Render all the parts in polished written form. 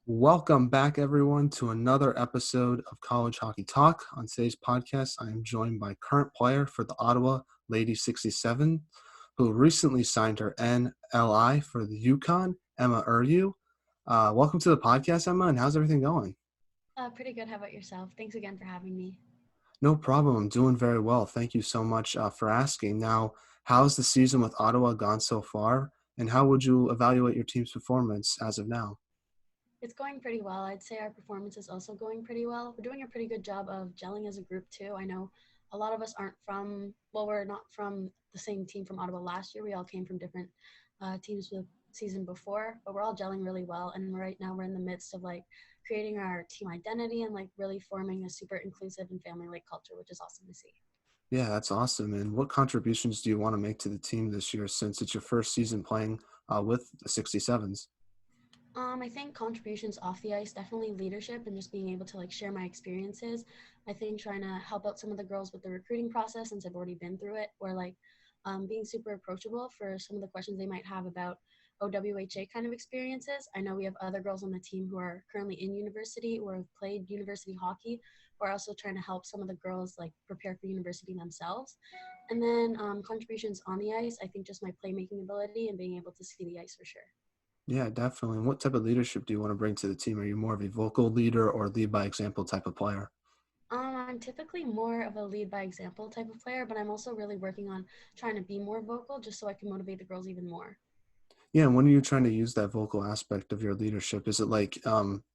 Welcome back, everyone, to another episode of College Hockey Talk. On today's podcast, I am joined by current player for the Ottawa Lady 67, who recently signed her NLI for the UConn, Emma Eryou. Welcome to the podcast, Emma, and how's everything going? Pretty good. How about yourself? Thanks again for having me. No problem. I'm doing very well. Thank you so much for asking. Now, how's the season with Ottawa gone so far, and how would you evaluate your team's performance as of now? It's going pretty well. I'd say our performance is also going pretty well. We're doing a pretty good job of gelling as a group, too. I know a lot of us we're not from the same team from Ottawa last year. We all came from different teams the season before, but we're all gelling really well. And right now we're in the midst of creating our team identity and really forming a super inclusive and family-like culture, which is awesome to see. Yeah, that's awesome. And what contributions do you want to make to the team this year since it's your first season playing with the 67s? I think contributions off the ice, definitely leadership and just being able to share my experiences. I think trying to help out some of the girls with the recruiting process since I've already been through it, or being super approachable for some of the questions they might have about OWHA kind of experiences. I know we have other girls on the team who are currently in university or have played university hockey. We're also trying to help some of the girls prepare for university themselves. And then contributions on the ice, I think just my playmaking ability and being able to see the ice for sure. Yeah, definitely. And what type of leadership do you want to bring to the team? Are you more of a vocal leader or lead by example type of player? I'm typically more of a lead by example type of player, but I'm also really working on trying to be more vocal just so I can motivate the girls even more. Yeah, and when are you trying to use that vocal aspect of your leadership? Is it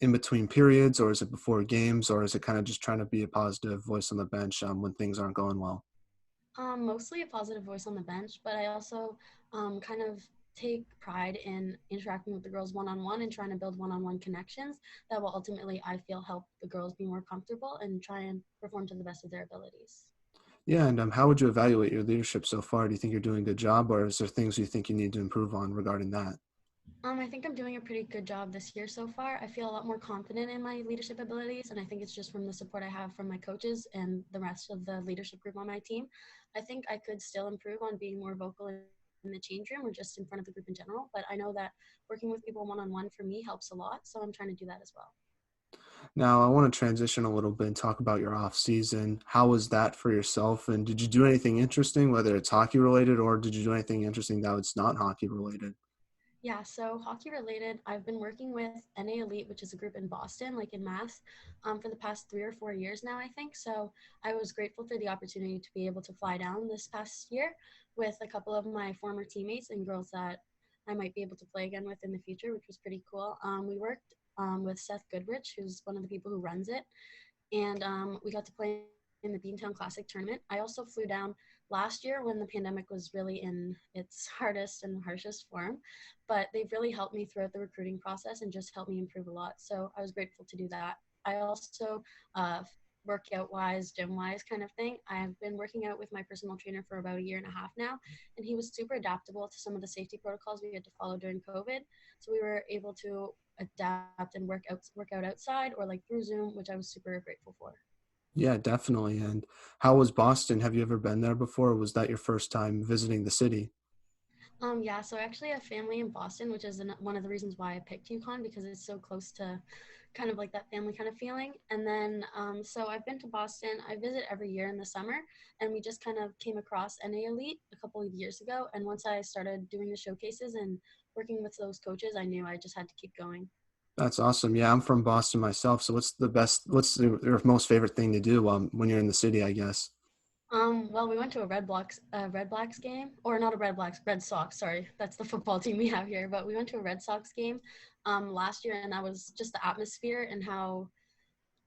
in between periods, or is it before games, or is it kind of just trying to be a positive voice on the bench when things aren't going well? Mostly a positive voice on the bench, but I also kind of take pride in interacting with the girls one-on-one and trying to build one-on-one connections that will ultimately, I feel, help the girls be more comfortable and try and perform to the best of their abilities. Yeah, and how would you evaluate your leadership so far? Do you think you're doing a good job, or is there things you think you need to improve on regarding that? I think I'm doing a pretty good job this year so far. I feel a lot more confident in my leadership abilities, and I think it's just from the support I have from my coaches and the rest of the leadership group on my team. I think I could still improve on being more vocal in the change room or just in front of the group in general, but I know that working with people one-on-one for me helps a lot, so I'm trying to do that as well. Now, I want to transition a little bit and talk about your off season. How was that for yourself? And did you do anything interesting, whether it's hockey related, or did you do anything interesting that was not hockey related? Yeah, so hockey related, I've been working with NA Elite, which is a group in Boston, in Mass, for the past 3 or 4 years now, I think. So I was grateful for the opportunity to be able to fly down this past year with a couple of my former teammates and girls that I might be able to play again with in the future, which was pretty cool. We worked with Seth Goodrich, who's one of the people who runs it, and we got to play in the Beantown Classic tournament. I also flew down last year when the pandemic was really in its hardest and harshest form, but they've really helped me throughout the recruiting process and just helped me improve a lot. So I was grateful to do that. I also, workout wise, gym wise kind of thing, I've been working out with my personal trainer for about a year and a half now, and he was super adaptable to some of the safety protocols we had to follow during COVID. So we were able to adapt and work out outside or through Zoom, which I was super grateful for. Yeah, definitely. And how was Boston? Have you ever been there before? Or was that your first time visiting the city? Yeah, so I actually have family in Boston, which is one of the reasons why I picked UConn because it's so close to kind of like that family kind of feeling. And then, so I've been to Boston. I visit every year in the summer, and we just kind of came across NA Elite a couple of years ago. And once I started doing the showcases and working with those coaches, I knew I just had to keep going. That's awesome. Yeah, I'm from Boston myself. So what's your most favorite thing to do when you're in the city, I guess? Well, we went to a Red Blacks game, or not a Red Blacks, Red Sox. Sorry, that's the football team we have here. But we went to a Red Sox game, last year, and that was just the atmosphere and how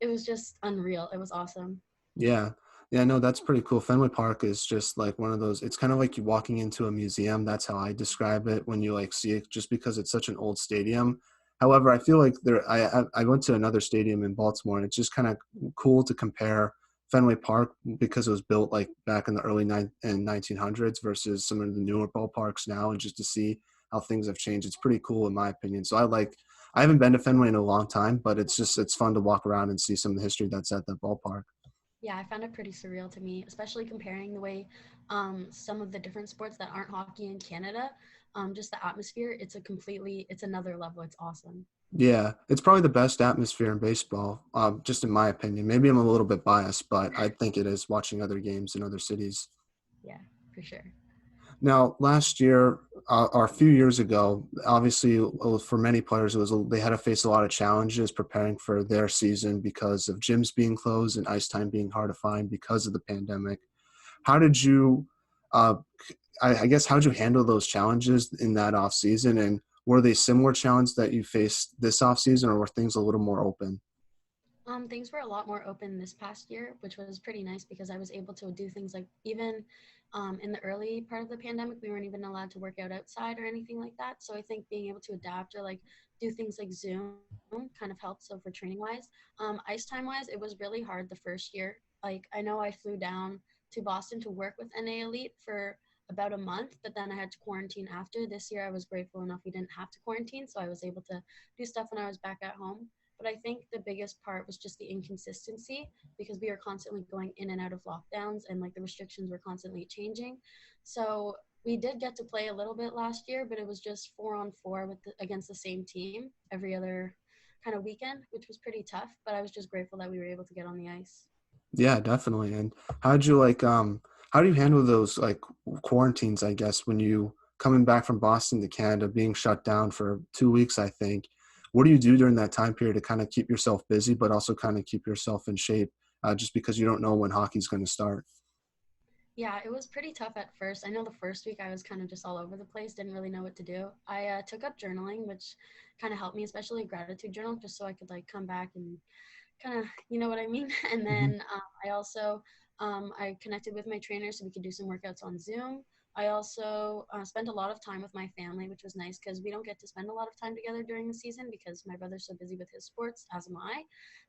it was just unreal. It was awesome. Yeah. Yeah, no, that's pretty cool. Fenway Park is just like one of those, it's kind of like you walking into a museum. That's how I describe it when you see it, just because it's such an old stadium. However, I feel like I went to another stadium in Baltimore, and it's just kind of cool to compare Fenway Park because it was built like back in the early 1900s versus some of the newer ballparks now, and just to see how things have changed. It's pretty cool in my opinion. So I haven't been to Fenway in a long time, but it's fun to walk around and see some of the history that's at the ballpark. Yeah, I found it pretty surreal to me, especially comparing the way some of the different sports that aren't hockey in Canada just the atmosphere, it's another level. It's awesome. Yeah, it's probably the best atmosphere in baseball, just in my opinion. Maybe I'm a little bit biased, but I think it is watching other games in other cities. Yeah, for sure. Now, last year or a few years ago, obviously for many players, they had to face a lot of challenges preparing for their season because of gyms being closed and ice time being hard to find because of the pandemic. How did you, uh, I guess, how did you handle those challenges in that off season, and were they similar challenges that you faced this off season, or were things a little more open? Things were a lot more open this past year, which was pretty nice because I was able to do things like even in the early part of the pandemic, we weren't even allowed to work out outside or anything like that. So I think being able to adapt or like do things like Zoom kind of helped. So for training wise, ice time wise, it was really hard the first year. Like I know I flew down to Boston to work with NA Elite for about a month, but then I had to quarantine after. This year I was grateful enough we didn't have to quarantine, so I was able to do stuff when I was back at home. But I think the biggest part was just the inconsistency because we were constantly going in and out of lockdowns and like the restrictions were constantly changing. So we did get to play a little bit last year, but it was just 4-on-4 against the same team every other kind of weekend, which was pretty tough. But I was just grateful that we were able to get on the ice. Yeah, definitely. And how'd you how do you handle those like quarantines, I guess, when you coming back from Boston to Canada, being shut down for 2 weeks, I think. What do you do during that time period to kind of keep yourself busy, but also kind of keep yourself in shape, just because you don't know when hockey's going to start? Yeah, it was pretty tough at first. I know the first week I was kind of just all over the place, didn't really know what to do. I took up journaling, which kind of helped me, especially a gratitude journal, just so I could like come back and kind of, you know what I mean? And Hmm. then I also I connected with my trainer so we could do some workouts on Zoom. I also spent a lot of time with my family, which was nice because we don't get to spend a lot of time together during the season because my brother's so busy with his sports, as am I.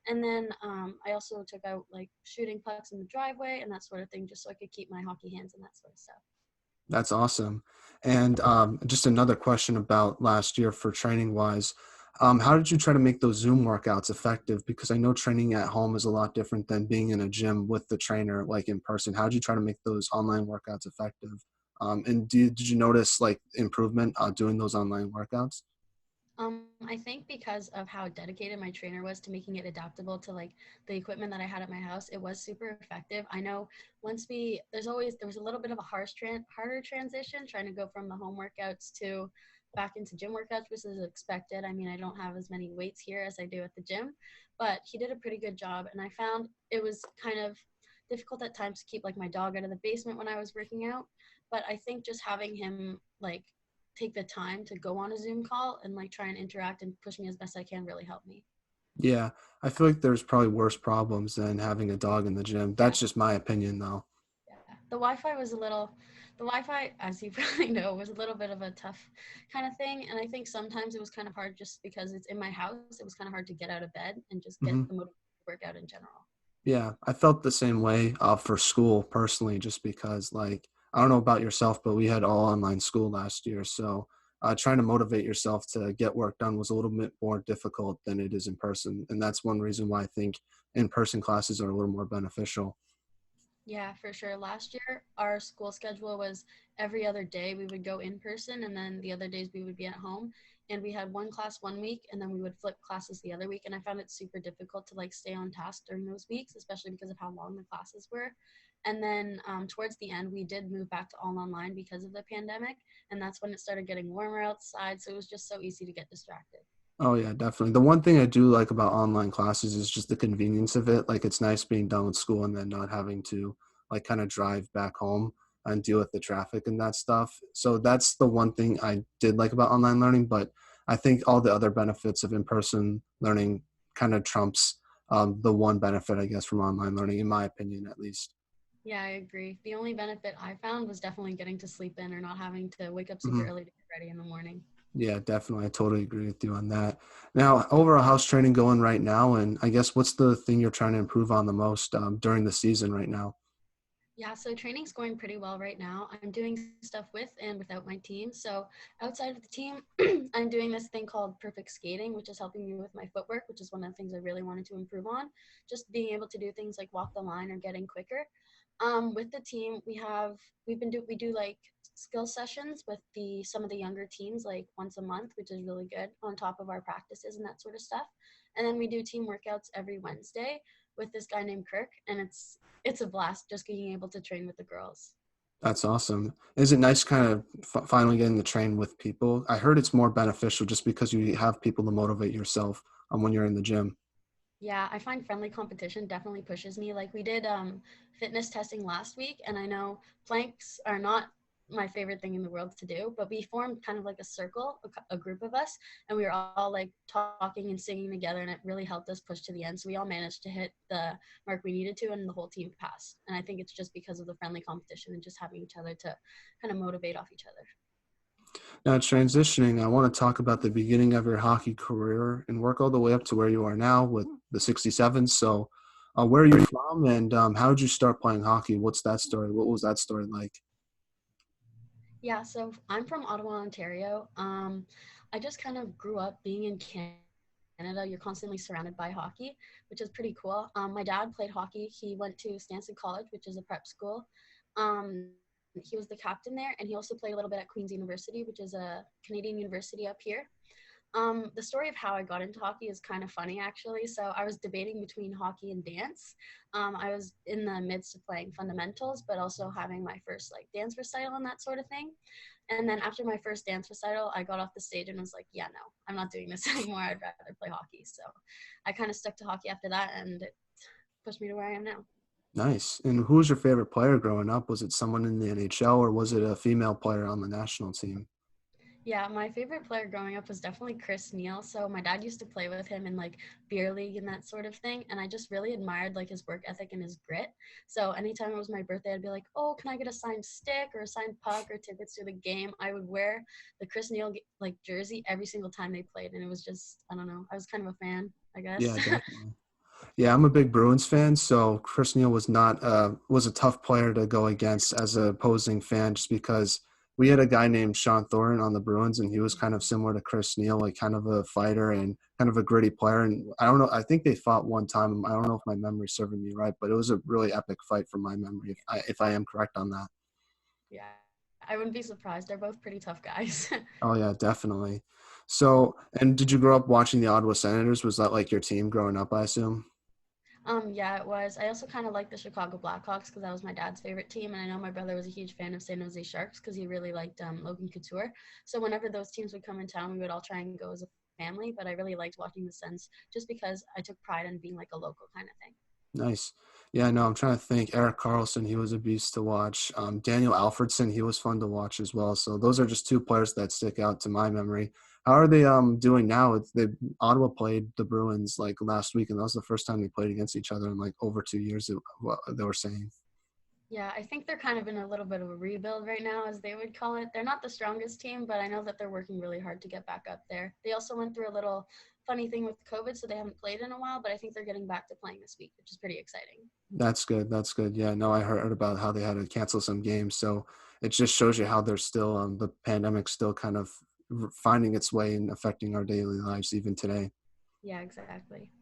And then I also took out like shooting pucks in the driveway and that sort of thing, just so I could keep my hockey hands and that sort of stuff. That's awesome. And just another question about last year for training wise. How did you try to make those Zoom workouts effective? Because I know training at home is a lot different than being in a gym with the trainer, like in person. How did you try to make those online workouts effective? And did you notice like improvement doing those online workouts? I think because of how dedicated my trainer was to making it adaptable to like the equipment that I had at my house, it was super effective. I know there was a little bit of a harder transition trying to go from the home workouts to back into gym workouts, which is expected. I mean, I don't have as many weights here as I do at the gym, but he did a pretty good job. And I found it was kind of difficult at times to keep like my dog out of the basement when I was working out. But I think just having him like take the time to go on a Zoom call and like try and interact and push me as best I can really helped me. Yeah, I feel like there's probably worse problems than having a dog in the gym. Yeah, That's just my opinion, though. yeah. The Wi-Fi, as you probably know, was a little bit of a tough kind of thing. And I think sometimes it was kind of hard just because it's in my house. It was kind of hard to get out of bed and just get Hmm. the motivation to work out in general. Yeah, I felt the same way for school personally, just because, like, I don't know about yourself, but we had all online school last year. So trying to motivate yourself to get work done was a little bit more difficult than it is in person. And that's one reason why I think in person classes are a little more beneficial. Yeah, for sure. Last year, our school schedule was every other day we would go in person, and then the other days we would be at home. And we had one class one week, and then we would flip classes the other week. And I found it super difficult to like stay on task during those weeks, especially because of how long the classes were. And then towards the end, we did move back to all online because of the pandemic, and that's when it started getting warmer outside. So it was just so easy to get distracted. Oh yeah, definitely. The one thing I do like about online classes is just the convenience of it. Like it's nice being done with school and then not having to like kind of drive back home and deal with the traffic and that stuff. So that's the one thing I did like about online learning, but I think all the other benefits of in-person learning kind of trumps the one benefit, I guess, from online learning, in my opinion, at least. Yeah, I agree. The only benefit I found was definitely getting to sleep in or not having to wake up super Mhm. early to get ready in the morning. Yeah, definitely. I totally agree with you on that. Now, overall, how's training going right now? And I guess what's the thing you're trying to improve on the most during the season right now? Yeah, so training's going pretty well right now. I'm doing stuff with and without my team. So outside of the team, I'm doing this thing called perfect skating, which is helping me with my footwork, which is one of the things I really wanted to improve on. Just being able to do things like walk the line or getting quicker. With the team, we do like skill sessions with the some of the younger teams like once a month, which is really good on top of our practices and that sort of stuff. And then we do team workouts every Wednesday with this guy named Kirk, and it's a blast just being able to train with the girls. That's awesome. Is it nice kind of finally getting to train with people? I heard it's more beneficial just because you have people to motivate yourself when you're in the gym. Yeah, I find friendly competition definitely pushes me. Like we did fitness testing last week, and I know planks are not my favorite thing in the world to do, but we formed kind of like a circle, a group of us, and we were all like talking and singing together, and it really helped us push to the end. So we all managed to hit the mark we needed to, and the whole team passed. And I think it's just because of the friendly competition and just having each other to kind of motivate off each other. Now, transitioning, I want to talk about the beginning of your hockey career and work all the way up to where you are now with the 67. So, where are you from, and how did you start playing hockey? What's that story? What was that story like? Yeah, so I'm from Ottawa, Ontario. I just kind of grew up being in Canada. You're constantly surrounded by hockey, which is pretty cool. My dad played hockey. He went to Stanson College, which is a prep school. Um, he was the captain there, and he also played a little bit at Queen's University, which is a Canadian university up here. The story of how I got into hockey is kind of funny, actually. So I was debating between hockey and dance. I was in the midst of playing fundamentals, but also having my first like dance recital and that sort of thing. And then after my first dance recital, I got off the stage and was like, yeah, no, I'm not doing this anymore. I'd rather play hockey. So I kind of stuck to hockey after that, and it pushed me to where I am now. Nice. And who was your favorite player growing up? Was it someone in the NHL or was it a female player on the national team? Yeah, my favorite player growing up was definitely Chris Neal. So my dad used to play with him in like beer league and that sort of thing, and I just really admired like his work ethic and his grit. So anytime it was my birthday, I'd be like, "Oh, can I get a signed stick or a signed puck or tickets to the game?" I would wear the Chris Neal like jersey every single time they played, and it was just I don't know. I was kind of a fan, I guess. Yeah, definitely. Yeah, I'm a big Bruins fan, so Chris Neal was not was a tough player to go against as a opposing fan, just because we had a guy named Sean Thornton on the Bruins, and he was kind of similar to Chris Neal, like kind of a fighter and kind of a gritty player. And I don't know, I think they fought one time. I don't know if my memory's serving me right, but it was a really epic fight from my memory, if I am correct on that. Yeah, I wouldn't be surprised. They're both pretty tough guys. Oh yeah, definitely. So, and did you grow up watching the Ottawa Senators? Was that like your team growing up, I assume? Yeah, it was. I also kind of like the Chicago Blackhawks because that was my dad's favorite team, and I know my brother was a huge fan of San Jose Sharks because he really liked Logan Couture. So whenever those teams would come in town, we would all try and go as a family. But I really liked watching the Sens just because I took pride in being like a local kind of thing. Nice. Yeah, no, I'm trying to think. Eric Carlson, he was a beast to watch. Daniel Alfredson, he was fun to watch as well. So those are just two players that stick out to my memory. How are they doing now? They Ottawa played the Bruins like last week, and that was the first time they played against each other in like over 2 years. What they were saying. Yeah, I think they're kind of in a little bit of a rebuild right now, as they would call it. They're not the strongest team, but I know that they're working really hard to get back up there. They also went through a little funny thing with COVID, so they haven't played in a while, but I think they're getting back to playing this week, which is pretty exciting. That's good. That's good. Yeah, no, I heard about how they had to cancel some games. So it just shows you how they're still the pandemic still kind of finding its way and affecting our daily lives even today. Yeah, exactly.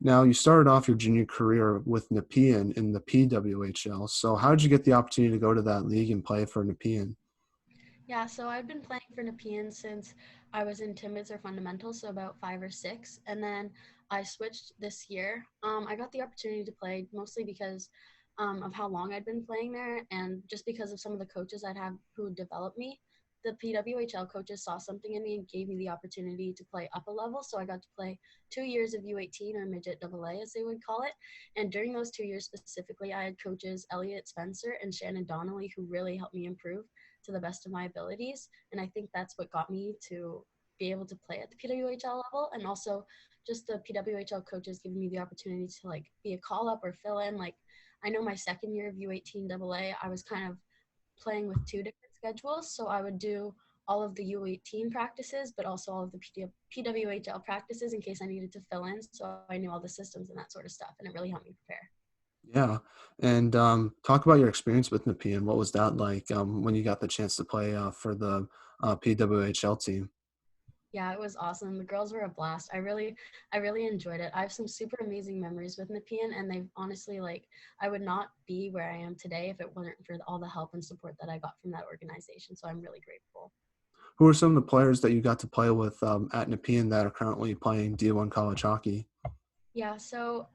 Now, you started off your junior career with Nepean in the PWHL. So, how did you get the opportunity to go to that league and play for Nepean? Yeah, so I've been playing for Nepean since I was in Timbits or fundamentals, so about 5 or 6, and then I switched this year. I got the opportunity to play mostly because of how long I'd been playing there, and just because of some of the coaches I'd have who developed me. The PWHL coaches saw something in me and gave me the opportunity to play up a level. So I got to play 2 years of U18 or midget AA, as they would call it. And during those 2 years specifically, I had coaches Elliot Spencer and Shannon Donnelly who really helped me improve to the best of my abilities. And I think that's what got me to be able to play at the PWHL level. And also just the PWHL coaches giving me the opportunity to like be a call up or fill in. Like I know my second year of U18 AA, I was kind of playing with two different schedules. So I would do all of the U18 practices, but also all of the PWHL practices in case I needed to fill in. So I knew all the systems and that sort of stuff. And it really helped me prepare. Yeah. And talk about your experience with Nepean. What was that like when you got the chance to play for the PWHL team? Yeah, it was awesome. The girls were a blast. I really enjoyed it. I have some super amazing memories with Nepean, and they've honestly like I would not be where I am today if it wasn't for all the help and support that I got from that organization. So I'm really grateful. Who are some of the players that you got to play with at Nepean that are currently playing D1 college hockey? Yeah, so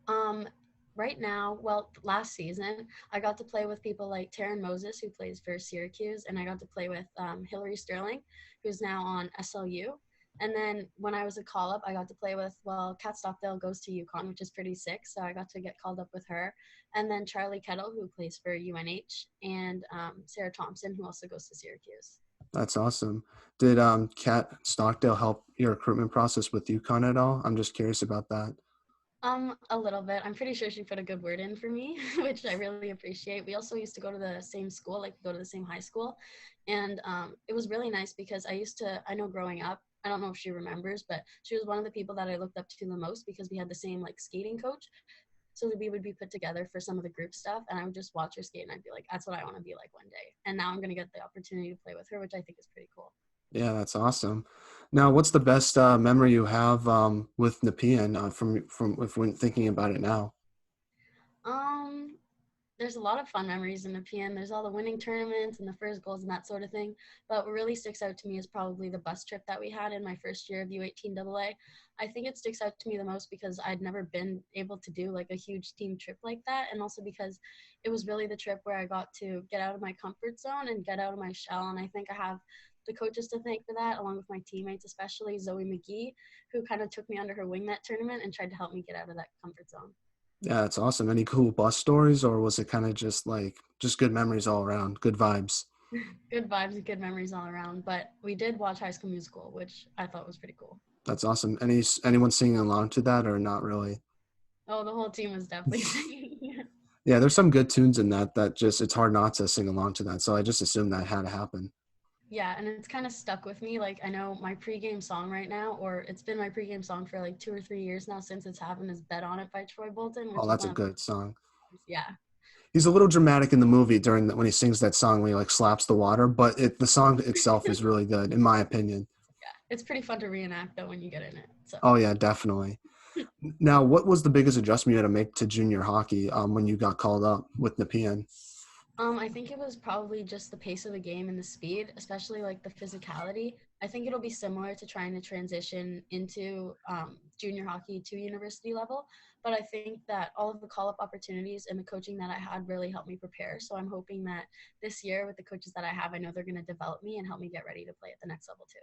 right now, well, last season, I got to play with people like Taryn Moses, who plays for Syracuse, and I got to play with Hillary Sterling, who's now on SLU. And then when I was a call up, I got to play with, well, Kat Stockdale goes to UConn, which is pretty sick. So I got to get called up with her. And then Charlie Kettle, who plays for UNH, and Sarah Thompson, who also goes to Syracuse. That's awesome. Did Kat Stockdale help your recruitment process with UConn at all? I'm just curious about that. A little bit. I'm pretty sure she put a good word in for me, which I really appreciate. We also used to go to the same school, like go to the same high school. And it was really nice because I know growing up, I don't know if she remembers, but she was one of the people that I looked up to the most because we had the same like skating coach. So we would be put together for some of the group stuff, and I would just watch her skate, and I'd be like, that's what I want to be like one day. And now I'm going to get the opportunity to play with her, which I think is pretty cool. Yeah, that's awesome. Now, what's the best memory you have with Nepean from if when thinking about it now? Um, there's a lot of fun memories in the PN. There's all the winning tournaments and the first goals and that sort of thing. But what really sticks out to me is probably the bus trip that we had in my first year of U18 AA. I think it sticks out to me the most because I'd never been able to do like a huge team trip like that. And also because it was really the trip where I got to get out of my comfort zone and get out of my shell. And I think I have the coaches to thank for that, along with my teammates, especially Zoe McGee, who kind of took me under her wing that tournament and tried to help me get out of that comfort zone. Yeah, that's awesome. Any cool bus stories, or was it kind of just like just good memories all around, good vibes? Good vibes and good memories all around. But we did watch High School Musical, which I thought was pretty cool. That's awesome. Anyone singing along to that, or not really? Oh, the whole team was definitely singing. Yeah, there's some good tunes in that just it's hard not to sing along to that. So I just assumed that had to happen. Yeah, and it's kind of stuck with me. Like I know my pregame song right now, or it's been my pregame song for like 2 or 3 years now since it's happened, is "Bet on It" by Troy Bolton, Oh, which is that's a one of good song. yeah, He's a little dramatic in the movie during when he sings that song when he like slaps the water, but the song itself is really good in my opinion. yeah. It's pretty fun to reenact though when you get in it. So Oh yeah, definitely. Now, what was the biggest adjustment you had to make to junior hockey when you got called up with Nepean? I think it was probably just the pace of the game and the speed, especially like the physicality. I think it'll be similar to trying to transition into junior hockey to university level. But I think that all of the call up opportunities and the coaching that I had really helped me prepare. So I'm hoping that this year, with the coaches that I have, I know they're going to develop me and help me get ready to play at the next level too.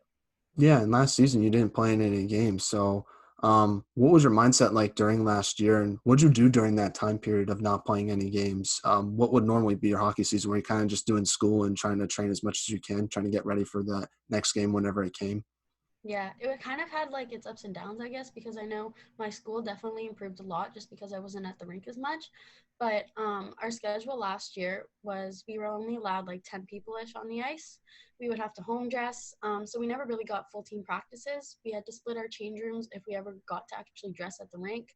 Yeah, and last season you didn't play in any games. So, what was your mindset like during last year, and what'd you do during that time period of not playing any games? What would normally be your hockey season, where you're kind of just doing school and trying to train as much as you can, trying to get ready for the next game whenever it came? Yeah, it kind of had like its ups and downs, I guess, because I know my school definitely improved a lot just because I wasn't at the rink as much. But our schedule last year was we were only allowed like 10 people ish on the ice. We would have to home dress. So we never really got full team practices. We had to split our change rooms if we ever got to actually dress at the rink.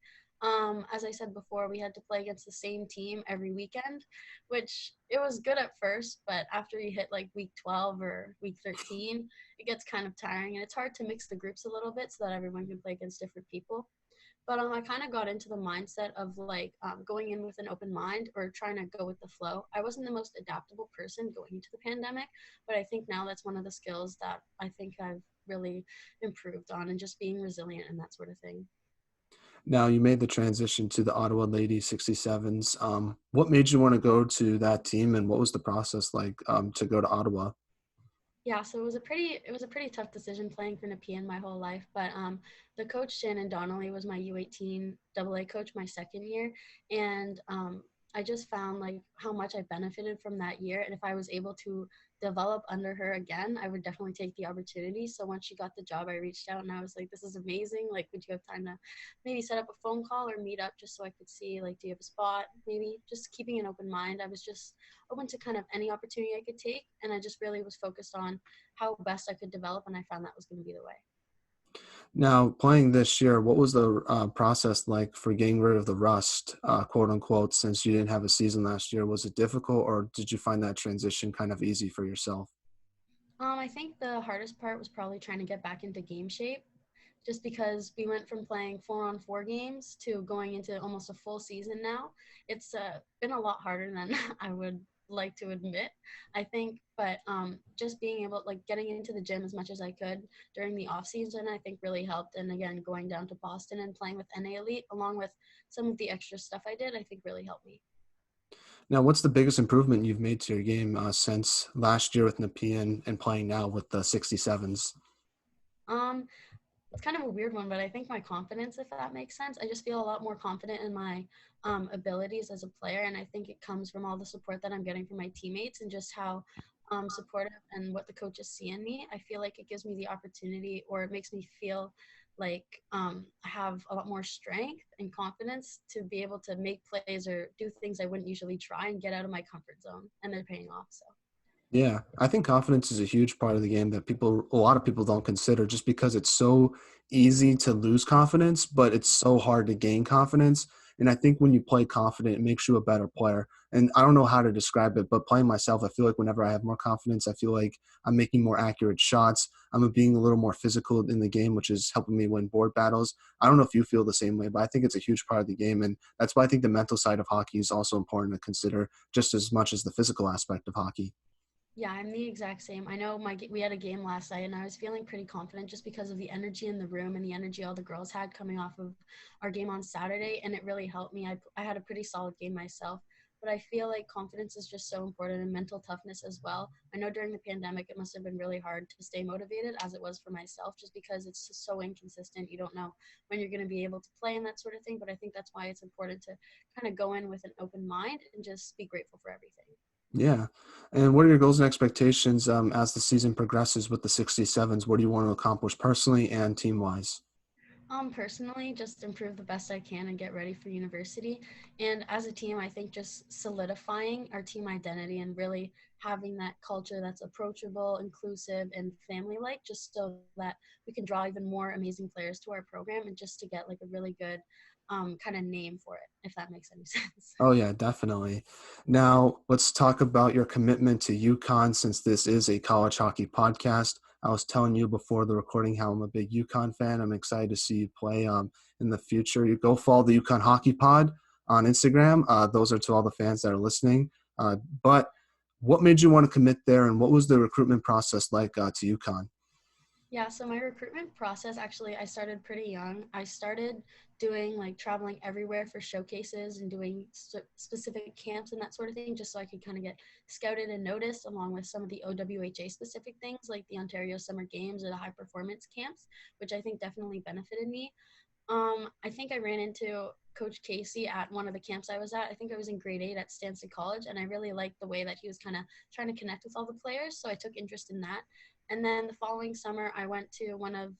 As I said before, we had to play against the same team every weekend, which it was good at first, but after you hit like week 12 or week 13, it gets kind of tiring and it's hard to mix the groups a little bit so that everyone can play against different people. But I kind of got into the mindset of like going in with an open mind or trying to go with the flow. I wasn't the most adaptable person going into the pandemic, but I think now that's one of the skills that I think I've really improved on and just being resilient and that sort of thing. Now you made the transition to the Ottawa Lady 67s. What made you want to go to that team, and what was the process like to go to Ottawa? Yeah, so it was a pretty tough decision playing for Nepean my whole life. But the coach Shannon Donnelly was my U18 AA coach my second year, and I just found like how much I benefited from that year. And if I was able to develop under her again, I would definitely take the opportunity. So once she got the job, I reached out and I was like, "This is amazing! Like, would you have time to maybe set up a phone call or meet up just so I could see like, do you have a spot? Maybe just keeping an open mind. I was just open to kind of any opportunity I could take. And I just really was focused on how best I could develop. And I found that was going to be the way. Now, playing this year, what was the process like for getting rid of the rust, quote unquote, since you didn't have a season last year? Was it difficult, or did you find that transition kind of easy for yourself? I think the hardest part was probably trying to get back into game shape, just because we went from playing 4-on-4 games to going into almost a full season now. It's been a lot harder than I would like to admit, I think, but just being able, like getting into the gym as much as I could during the off season, I think really helped. And again, going down to Boston and playing with NA Elite, along with some of the extra stuff I did, I think really helped me. Now, what's the biggest improvement you've made to your game since last year with Nepean and playing now with the 67s? Um, it's kind of a weird one, but I think my confidence, if that makes sense. I just feel a lot more confident in my abilities as a player, and I think it comes from all the support that I'm getting from my teammates and just how supportive and what the coaches see in me. I feel like it gives me the opportunity, or it makes me feel like I have a lot more strength and confidence to be able to make plays or do things I wouldn't usually try and get out of my comfort zone, and they're paying off. So. Yeah, I think confidence is a huge part of the game that a lot of people don't consider just because it's so easy to lose confidence, but it's so hard to gain confidence. And I think when you play confident, it makes you a better player. And I don't know how to describe it, but playing myself, I feel like whenever I have more confidence, I feel like I'm making more accurate shots. I'm being a little more physical in the game, which is helping me win board battles. I don't know if you feel the same way, but I think it's a huge part of the game. And that's why I think the mental side of hockey is also important to consider just as much as the physical aspect of hockey. Yeah, I'm the exact same. I know we had a game last night and I was feeling pretty confident just because of the energy in the room and the energy all the girls had coming off of our game on Saturday, and it really helped me. I had a pretty solid game myself, but I feel like confidence is just so important, and mental toughness as well. I know during the pandemic it must have been really hard to stay motivated, as it was for myself, just because it's just so inconsistent. You don't know when you're going to be able to play and that sort of thing, but I think that's why it's important to kind of go in with an open mind and just be grateful for everything. Yeah. And what are your goals and expectations as the season progresses with the 67s? What do you want to accomplish personally and team wise? Personally, just improve the best I can and get ready for university. And as a team, I think just solidifying our team identity and really having that culture that's approachable, inclusive, and family like, just so that we can draw even more amazing players to our program and just to get like a really good kind of name for it, if that makes any sense. Oh, yeah, definitely. Now, let's talk about your commitment to UConn since this is a college hockey podcast. I was telling you before the recording how I'm a big UConn fan. I'm excited to see you play in the future. You go follow the UConn Hockey Pod on Instagram. Those are to all the fans that are listening. But what made you want to commit there, and what was the recruitment process like to UConn? Yeah, so my recruitment process, actually, I started pretty young. I started doing like traveling everywhere for showcases and doing specific camps and that sort of thing, just so I could kind of get scouted and noticed, along with some of the OWHA specific things like the Ontario Summer Games or the high performance camps, which I think definitely benefited me. I think I ran into Coach Casey at one of the camps I was at. I think I was in grade 8 at Stansted College, and I really liked the way that he was kind of trying to connect with all the players. So I took interest in that. And then the following summer, I went to one of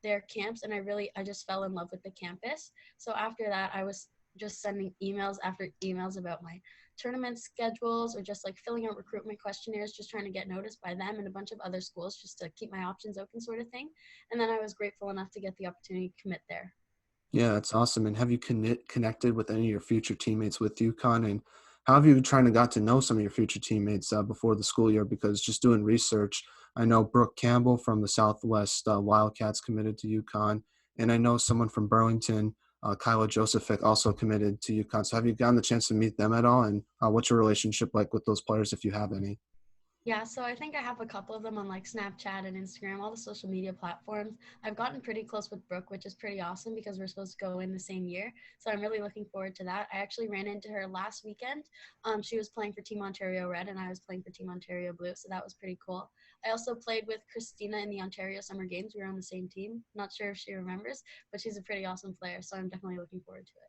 their camps, and I just fell in love with the campus. So after that, I was just sending emails after emails about my tournament schedules, or just like filling out recruitment questionnaires, just trying to get noticed by them and a bunch of other schools, just to keep my options open, sort of thing. And then I was grateful enough to get the opportunity to commit there. Yeah, that's awesome. And have you connected with any of your future teammates with UConn? And how have you trying to got to know some of your future teammates before the school year? Because just doing research, I know Brooke Campbell from the Southwest Wildcats committed to UConn, and I know someone from Burlington, Kyla Josephic, also committed to UConn. So have you gotten the chance to meet them at all? And what's your relationship like with those players, if you have any? Yeah, so I think I have a couple of them on like Snapchat and Instagram, all the social media platforms. I've gotten pretty close with Brooke, which is pretty awesome because we're supposed to go in the same year. So I'm really looking forward to that. I actually ran into her last weekend. She was playing for Team Ontario Red and I was playing for Team Ontario Blue. So that was pretty cool. I also played with Christina in the Ontario Summer Games. We were on the same team. Not sure if she remembers, but she's a pretty awesome player. So I'm definitely looking forward to it.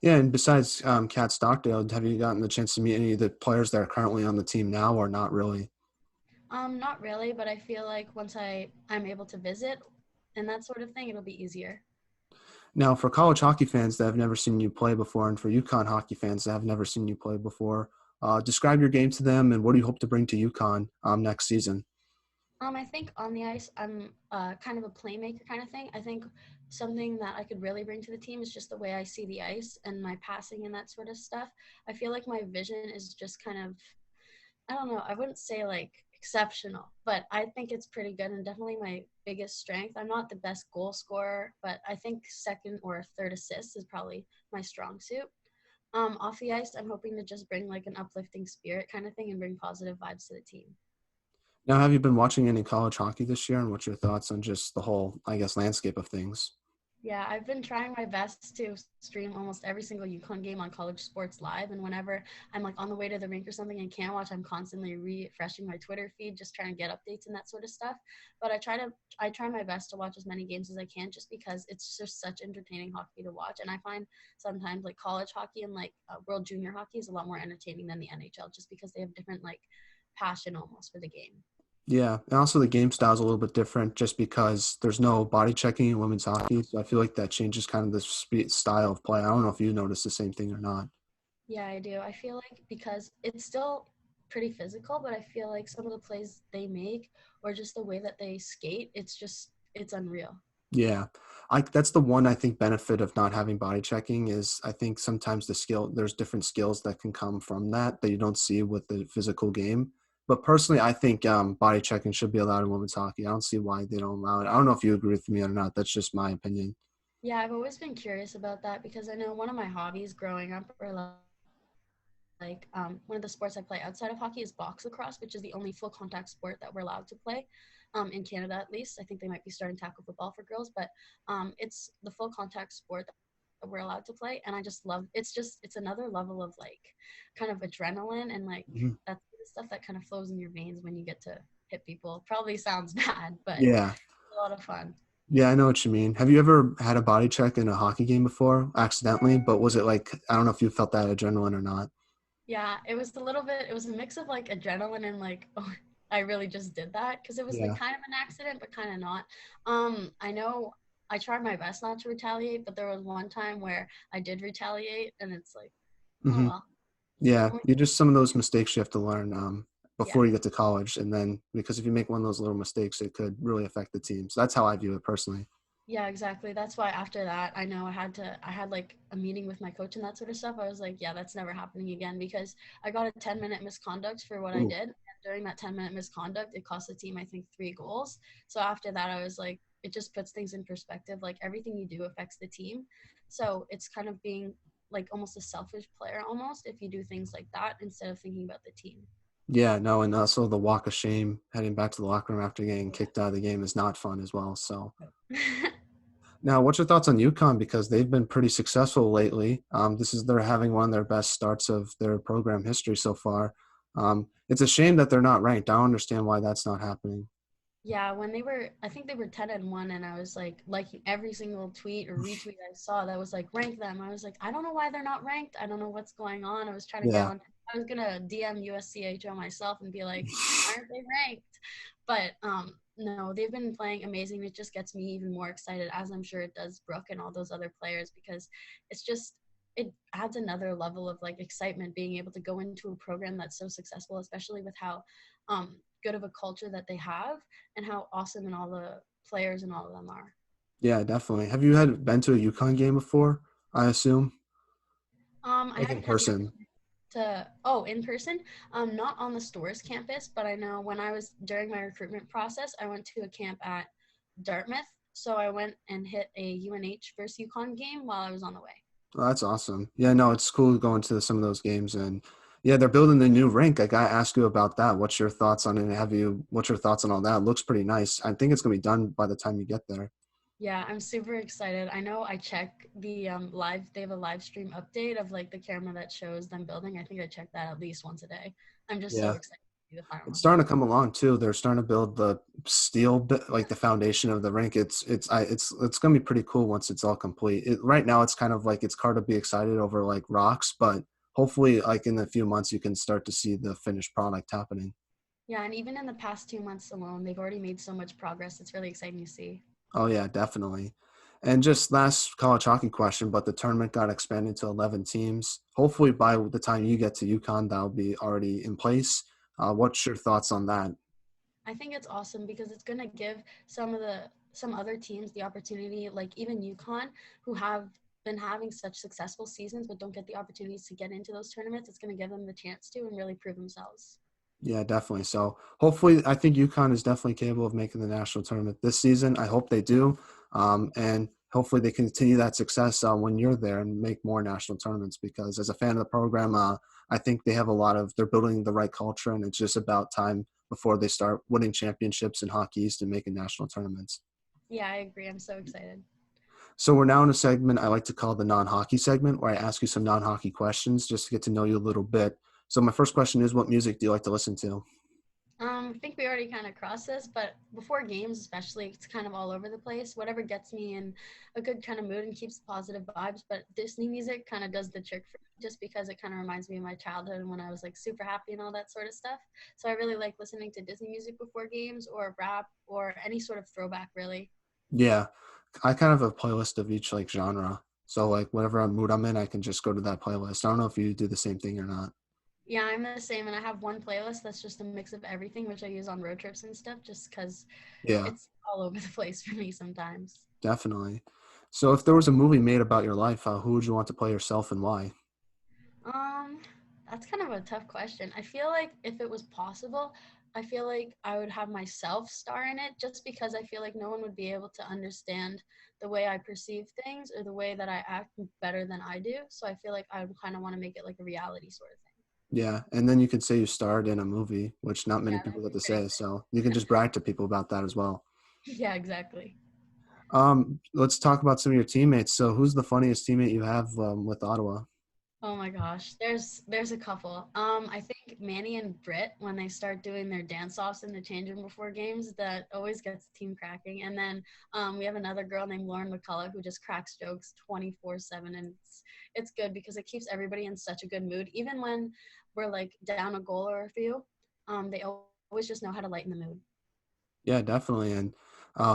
Yeah, and besides Kat Stockdale, have you gotten the chance to meet any of the players that are currently on the team now, or not really? Not really, but I feel like once I'm able to visit and that sort of thing, it'll be easier. Now, for college hockey fans that have never seen you play before, and for UConn hockey fans that have never seen you play before, describe your game to them, and what do you hope to bring to UConn next season? I think on the ice, I'm kind of a playmaker kind of thing. I think something that I could really bring to the team is just the way I see the ice and my passing and that sort of stuff. I feel like my vision is just kind of, I don't know, I wouldn't say like exceptional, but I think it's pretty good and definitely my biggest strength. I'm not the best goal scorer, but I think second or third assist is probably my strong suit. Off the ice, I'm hoping to just bring like an uplifting spirit kind of thing and bring positive vibes to the team. Now, have you been watching any college hockey this year, and what's your thoughts on just the whole, I guess, landscape of things? Yeah, I've been trying my best to stream almost every single UConn game on College Sports Live. And whenever I'm like on the way to the rink or something and can't watch, I'm constantly refreshing my Twitter feed, just trying to get updates and that sort of stuff. But I try my best to watch as many games as I can, just because it's just such entertaining hockey to watch. And I find sometimes like college hockey and like World Junior hockey is a lot more entertaining than the NHL, just because they have different like passion almost for the game. Yeah, and also the game style is a little bit different just because there's no body checking in women's hockey. So I feel like that changes kind of the style of play. I don't know if you notice the same thing or not. Yeah, I do. I feel like because it's still pretty physical, but I feel like some of the plays they make or just the way that they skate, it's unreal. Yeah, that's the one I think benefit of not having body checking is I think sometimes there's different skills that can come from that you don't see with the physical game. But personally, I think body checking should be allowed in women's hockey. I don't see why they don't allow it. I don't know if you agree with me or not. That's just my opinion. Yeah, I've always been curious about that because I know one of my hobbies growing up or like one of the sports I play outside of hockey is box lacrosse, which is the only full contact sport that we're allowed to play in Canada, at least. I think they might be starting tackle football for girls, but it's the full contact sport that we're allowed to play. And I just love it's another level of like kind of adrenaline and like Mhm. that's the stuff that kind of flows in your veins when you get to hit people. Probably sounds bad, but Yeah. it's a lot of fun. Yeah, I know what you mean. Have you ever had a body check in a hockey game before, accidentally? But was it like, I don't know if you felt that adrenaline or not. Yeah, it was a little bit, it was a mix of like adrenaline and like, oh, I really just did that because it was like Yeah. kind of an accident, but kind of not. I know I tried my best not to retaliate, but there was one time where I did retaliate and it's like, oh Hmm. well. Yeah. I'm like, You just some of those mistakes you have to learn yeah. before you get to college. And then because if you make one of those little mistakes, it could really affect the team. So that's how I view it personally. Yeah, exactly. That's why after that, I know I had like a meeting with my coach and that sort of stuff. I was like, yeah, that's never happening again because I got a 10-minute misconduct for what I Ooh. did. And during that 10-minute misconduct, it cost the team, I think, 3 goals. So after that, I was like, it just puts things in perspective. Like everything you do affects the team. So it's kind of being like almost a selfish player almost if you do things like that instead of thinking about the team. Yeah, no, and also the walk of shame heading back to the locker room after getting kicked out of the game is not fun as well. So now, what's your thoughts on UConn? Because they've been pretty successful lately. They're having one of their best starts of their program history so far. It's a shame that they're not ranked. I don't understand why that's not happening. Yeah, when I think they were 10-1, and I was like liking every single tweet or retweet I saw that was like rank them. I was like, I don't know why they're not ranked. I don't know what's going on. I was trying to get Yeah. on. I was gonna DM USCHO myself and be like, why aren't they ranked? But no, they've been playing amazing. It just gets me even more excited, as I'm sure it does Brooke and all those other players, because it's just it adds another level of like excitement being able to go into a program that's so successful, especially with how good of a culture that they have and how awesome and all the players and all of them are. Yeah, definitely. Have you been to a UConn game before? I assume, I like in haven't had the person. opportunity in person, not on the stores campus, but I know when I was during my recruitment process, I went to a camp at Dartmouth. So I went and hit a UNH versus UConn game while I was on the way. Oh, that's awesome. Yeah, no, it's cool going to some of those games, and yeah, they're building the new rink. I gotta ask you about that. What's your thoughts on it? What's your thoughts on all that? It looks pretty nice. I think it's gonna be done by the time you get there. Yeah, I'm super excited. I know I check the live, they have a live stream update of like the camera that shows them building. I think I check that at least once a day. I'm just so Yeah. excited to see the final It's starting update. to come along too. They're starting to build the like the foundation of the rink. It's going to be pretty cool once it's all complete. Right now, it's kind of like it's hard to be excited over like rocks, but hopefully, like in a few months, you can start to see the finished product happening. Yeah, and even in the past 2 months alone, they've already made so much progress. It's really exciting to see. Oh yeah, definitely. And just last college hockey question, but the tournament got expanded to 11 teams. Hopefully, by the time you get to UConn, that'll be already in place. What's your thoughts on that? I think it's awesome because it's going to give some other teams the opportunity, like even UConn, who have been having such successful seasons but don't get the opportunities to get into those tournaments. It's going to give them the chance to and really prove themselves. Yeah, definitely. So hopefully, I think UConn is definitely capable of making the national tournament this season. I hope they do, and hopefully they continue that success when you're there and make more national tournaments. Because as a fan of the program, I think they have a lot of. They're building the right culture, and it's just about time before they start winning championships in Hockey East and making national tournaments. Yeah, I agree. I'm so excited. So we're now in a segment I like to call the non-hockey segment, where I ask you some non-hockey questions just to get to know you a little bit. So my first question is, what music do you like to listen to? I think we already kind of crossed this, but before games, especially, it's kind of all over the place. Whatever gets me in a good kind of mood and keeps positive vibes. But Disney music kind of does the trick for me, just because it kind of reminds me of my childhood and when I was like super happy and all that sort of stuff. So I really like listening to Disney music before games or rap or any sort of throwback, really. Yeah, I kind of have a playlist of each like genre. So like whatever mood I'm in, I can just go to that playlist. I don't know if you do the same thing or not. Yeah, I'm the same, and I have one playlist that's just a mix of everything, which I use on road trips and stuff, just because Yeah, it's all over the place for me sometimes. definitely. So if there was a movie made about your life, who would you want to play yourself and why? Um, that's kind of a tough question. I feel like if it was possible, I feel like I would have myself star in it just because I feel like no one would be able to understand the way I perceive things or the way that I act better than I do. So I feel like I would kind of want to make it like a reality sort of thing. Yeah, and then you could say you starred in a movie, which not Yeah, many people that'd get be to pretty say. So you can just brag to people about that as well. sick. Yeah, exactly. Let's talk about some of your teammates. So who's the funniest teammate you have with Ottawa? Oh my gosh, there's a couple. I think Manny and Britt, when they start doing their dance offs in the change room before games, that always gets the team cracking. And then we have another girl named Lauren McCullough who just cracks jokes 24/7, and it's good because it keeps everybody in such a good mood, even when we're like down a goal or a few. They always just know how to lighten the mood. Yeah, definitely. And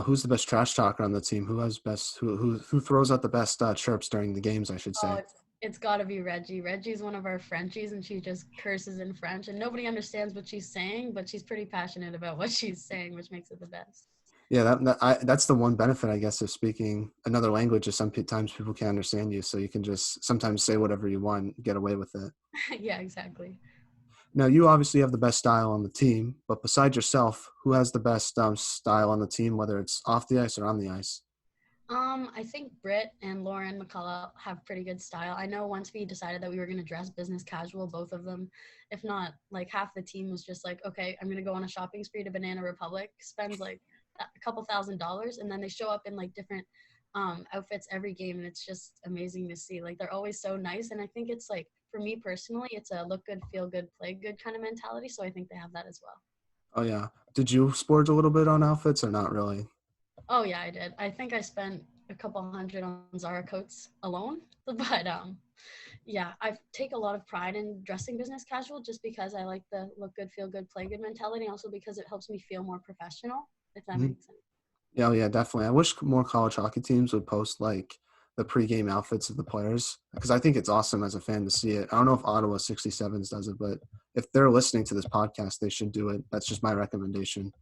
who's the best trash talker on the team? Who has best? Who throws out the best chirps during the games? I should Oh, say. it's got to be Reggie. Reggie's one of our Frenchies, and she just curses in French, and nobody understands what she's saying, but she's pretty passionate about what she's saying, which makes it the best. Yeah, that's the one benefit, I guess, of speaking another language is sometimes people can't understand you. So you can just sometimes say whatever you want, and get away with it. Yeah, exactly. Now, you obviously have the best style on the team, but besides yourself, who has the best style on the team, whether it's off the ice or on the ice? I think Britt and Lauren McCullough have pretty good style. I know once we decided that we were going to dress business casual, both of them, if not like half the team was just like, okay, I'm going to go on a shopping spree to Banana Republic, spends like a couple $1,000s, and then they show up in like different outfits every game, and it's just amazing to see. Like they're always so nice, and I think it's like for me personally, it's a look good, feel good, play good kind of mentality. So I think they have that as well. Oh yeah, did you splurge a little bit on outfits or not really? Oh yeah, I did. I think I spent a couple hundred on Zara coats alone. But yeah, I take a lot of pride in dressing business casual just because I like the look good, feel good, play good mentality, and also because it helps me feel more professional, if that Mhm. makes sense. Yeah, oh, yeah, definitely. I wish more college hockey teams would post like the pregame outfits of the players because I think it's awesome as a fan to see it. I don't know if Ottawa 67s does it, but if they're listening to this podcast, they should do it. That's just my recommendation.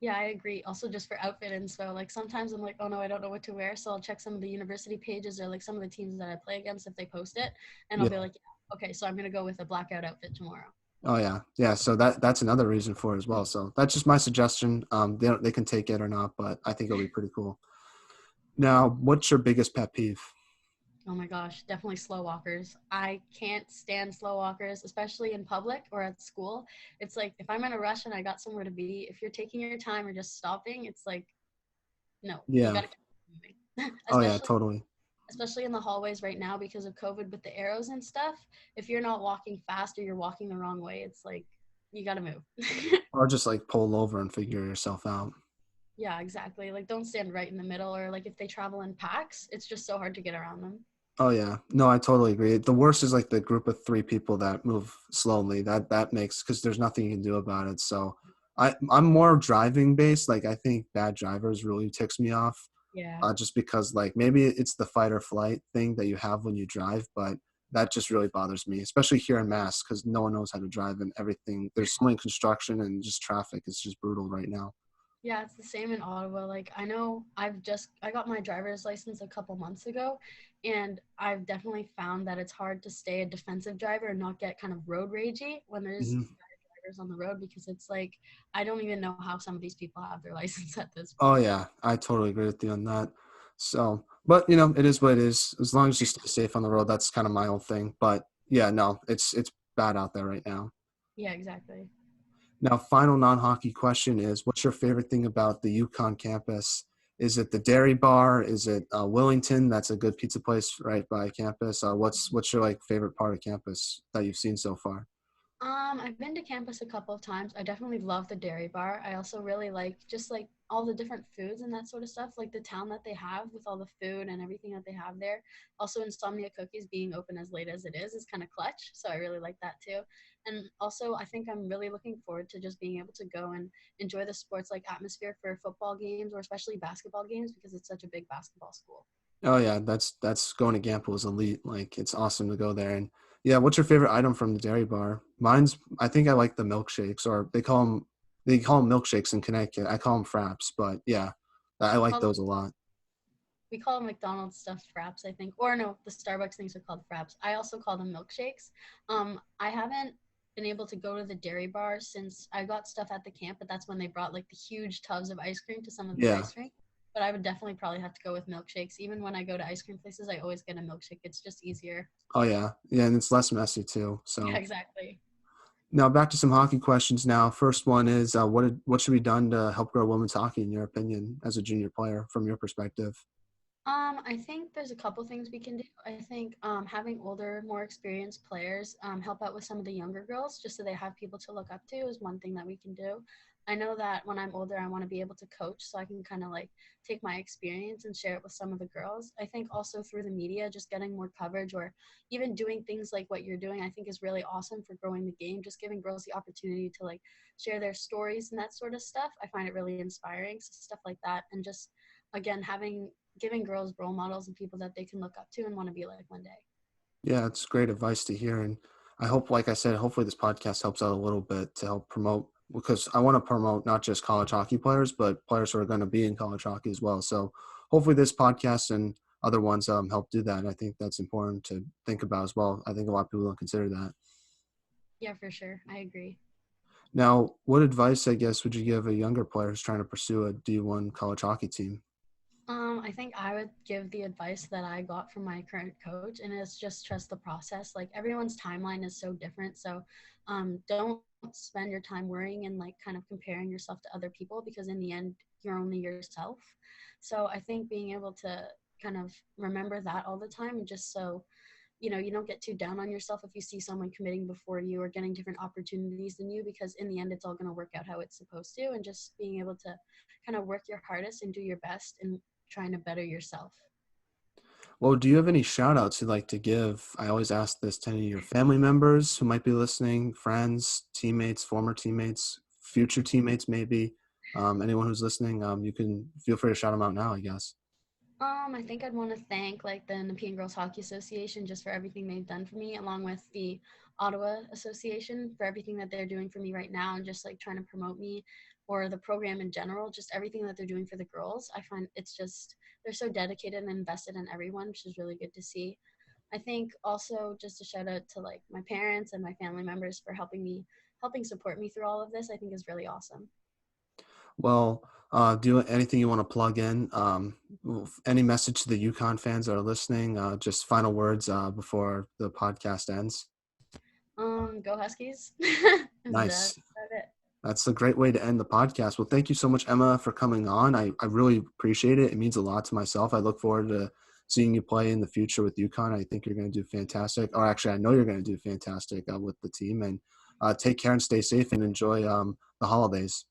Yeah, I agree. Also, just for outfit inspo, like sometimes I'm like, oh no, I don't know what to wear, so I'll check some of the university pages or like some of the teams that I play against if they post it, and I'll Yeah. be like, yeah, okay, so I'm gonna go with a blackout outfit tomorrow. Oh yeah, yeah. So that's another reason for it as well. So that's just my suggestion. They can take it or not, but I think it'll be pretty cool. Now, what's your biggest pet peeve? Oh my gosh, definitely slow walkers. I can't stand slow walkers, especially in public or at school. It's like if I'm in a rush and I got somewhere to be, if you're taking your time or just stopping, it's like no, you Yeah. got to keep moving. Oh yeah, especially totally. especially in the hallways right now because of COVID with the arrows and stuff. If you're not walking fast or you're walking the wrong way, it's like you got to move. Or just like pull over and figure yourself out. Yeah, exactly. Like don't stand right in the middle or like if they travel in packs, it's just so hard to get around them. Oh yeah, no, I totally agree. The worst is like the group of three people that move slowly. That makes because there's nothing you can do about it. So I'm more driving based. Like I think bad drivers really ticks me off. Yeah. Just because like maybe it's the fight or flight thing that you have when you drive, but that just really bothers me, especially here in Mass because no one knows how to drive and everything. There's so many construction and just traffic is just brutal right now. Yeah, it's the same in Ottawa. Like I know I got my driver's license a couple months ago and I've definitely found that it's hard to stay a defensive driver and not get kind of road ragey when there's Mhm. starters on the road because it's like I don't even know how some of these people have their license at this Oh point. yeah, I totally agree with you on that. So, but it is what it is. As long as you stay safe on the road, that's kind of my whole thing. But yeah, no, it's bad out there right now. Yeah, exactly. Now, final non-hockey question is, what's your favorite thing about the UConn campus? Is it the Dairy Bar? Is it Willington? That's a good pizza place right by campus. What's your like favorite part of campus that you've seen so far? I've been to campus a couple of times. I definitely love the dairy bar. I also really like just like all the different foods and that sort of stuff, like the town that they have with all the food and everything that they have there. Also, Insomnia Cookies being open as late as it is kind of clutch. So I really like that too. And also, I think I'm really looking forward to just being able to go and enjoy the sports like atmosphere for football games or especially basketball games because it's such a big basketball school. Oh yeah, that's going to Gamble is elite. Like it's awesome to go there. And yeah, what's your favorite item from the Dairy Bar? I think I like the milkshakes, or they call them milkshakes in Connecticut. I call them fraps, but yeah, I We like call them those a lot. we call them McDonald's stuffed fraps, I think. Or no, the Starbucks things are called fraps. I also call them milkshakes. I haven't been able to go to the dairy bar since I got stuff at the camp, but that's when they brought like the huge tubs of ice cream to some of the Yeah. ice rink. But I would definitely probably have to go with milkshakes. Even when I go to ice cream places, I always get a milkshake. It's just easier. Oh yeah, yeah, and it's less messy too. Yeah, So exactly. now back to some hockey questions. Now, first one is what should be done to help grow women's hockey in your opinion as a junior player from your perspective? I think there's a couple things we can do. I think having older, more experienced players help out with some of the younger girls just so they have people to look up to is one thing that we can do. I know that when I'm older, I want to be able to coach so I can kind of like take my experience and share it with some of the girls. I think also through the media, just getting more coverage or even doing things like what you're doing, I think is really awesome for growing the game. Just giving girls the opportunity to like share their stories and that sort of stuff. I find it really inspiring. So stuff like that. And just again, giving girls role models and people that they can look up to and want to be like one day. Yeah, it's great advice to hear. And I hope, like I said, hopefully this podcast helps out a little bit to help promote, because I want to promote not just college hockey players, but players who are going to be in college hockey as well. So hopefully this podcast and other ones help do that. And I think that's important to think about as well. I think a lot of people don't consider that. Yeah, for sure. I agree. Now, what advice, I guess, would you give a younger player who's trying to pursue a D1 college hockey team? I think I would give the advice that I got from my current coach, and it's just trust the process. Like everyone's timeline is so different, so don't spend your time worrying and like kind of comparing yourself to other people because in the end, you're only yourself. So I think being able to kind of remember that all the time, and just so you don't get too down on yourself if you see someone committing before you or getting different opportunities than you, because in the end it's all going to work out how it's supposed to, and just being able to kind of work your hardest and do your best and trying to better yourself. Well, do you have any shout outs you'd like to give? I always ask this to any of your family members who might be listening, friends, teammates, former teammates, future teammates, maybe. Anyone who's listening, you can feel free to shout them out now, I guess. I think I'd want to thank like the Nepean Girls Hockey Association just for everything they've done for me, along with the Ottawa Association for everything that they're doing for me right now and just like trying to promote me, or the program in general, just everything that they're doing for the girls. I find it's just they're so dedicated and invested in everyone, which is really good to see. I think also just a shout out to like my parents and my family members for helping support me through all of this. I think is really awesome. Well, anything you want to plug in? Any message to the UConn fans that are listening? Just final words before the podcast ends. Go Huskies. Nice. That's about it. That's a great way to end the podcast. Well, thank you so much, Emma, for coming on. I really appreciate it. It means a lot to myself. I look forward to seeing you play in the future with UConn. I think you're going to do fantastic. Or actually, I know you're going to do fantastic with the team. And take care and stay safe and enjoy the holidays.